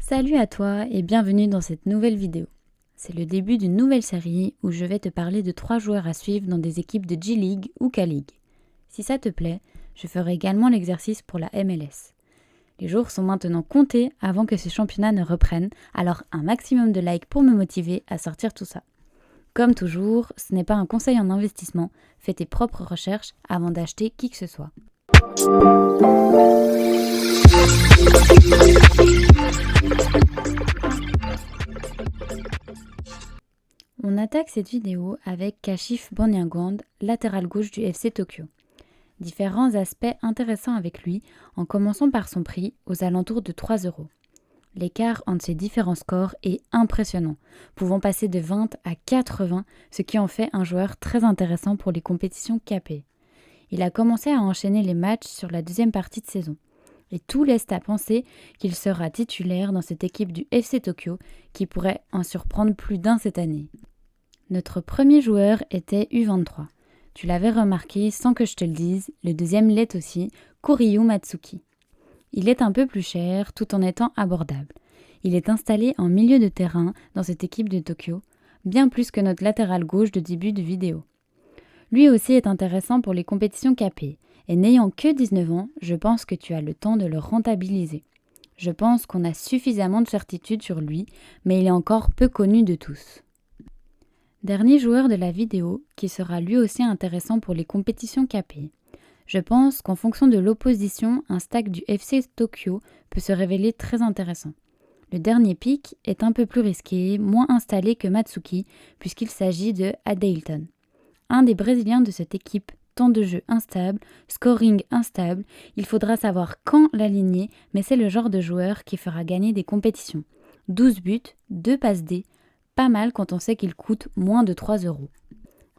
Salut à toi et bienvenue dans cette nouvelle vidéo. C'est le début d'une nouvelle série où je vais te parler de 3 joueurs à suivre dans des équipes de G-League ou K-League. Si ça te plaît, je ferai également l'exercice pour la MLS. Les jours sont maintenant comptés avant que ce championnat ne reprenne, alors un maximum de likes pour me motiver à sortir tout ça. Comme toujours, ce n'est pas un conseil en investissement, fais tes propres recherches avant d'acheter qui que ce soit. On attaque cette vidéo avec Kashif Bonyangond, latéral gauche du FC Tokyo. Différents aspects intéressants avec lui, en commençant par son prix, aux alentours de 3 €. L'écart entre ces différents scores est impressionnant, pouvant passer de 20 à 80, ce qui en fait un joueur très intéressant pour les compétitions KP. Il a commencé à enchaîner les matchs sur la deuxième partie de saison. Et tout laisse à penser qu'il sera titulaire dans cette équipe du FC Tokyo qui pourrait en surprendre plus d'un cette année. Notre premier joueur était U23. Tu l'avais remarqué sans que je te le dise, le deuxième l'est aussi, Kuryu Matsuki. Il est un peu plus cher tout en étant abordable. Il est installé en milieu de terrain dans cette équipe de Tokyo, bien plus que notre latéral gauche de début de vidéo. Lui aussi est intéressant pour les compétitions KP, et n'ayant que 19 ans, je pense que tu as le temps de le rentabiliser. Je pense qu'on a suffisamment de certitude sur lui, mais il est encore peu connu de tous. Dernier joueur de la vidéo, qui sera lui aussi intéressant pour les compétitions KP. Je pense qu'en fonction de l'opposition, un stack du FC Tokyo peut se révéler très intéressant. Le dernier pick est un peu plus risqué, moins installé que Matsuki, puisqu'il s'agit de Adeilton. Un des Brésiliens de cette équipe, temps de jeu instable, scoring instable, il faudra savoir quand l'aligner, mais c'est le genre de joueur qui fera gagner des compétitions. 12 buts, 2 passes D, pas mal quand on sait qu'il coûte moins de 3 €.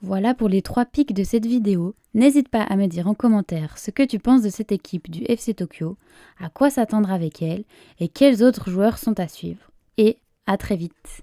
Voilà pour les 3 pics de cette vidéo. N'hésite pas à me dire en commentaire ce que tu penses de cette équipe du FC Tokyo, à quoi s'attendre avec elle et quels autres joueurs sont à suivre. Et à très vite.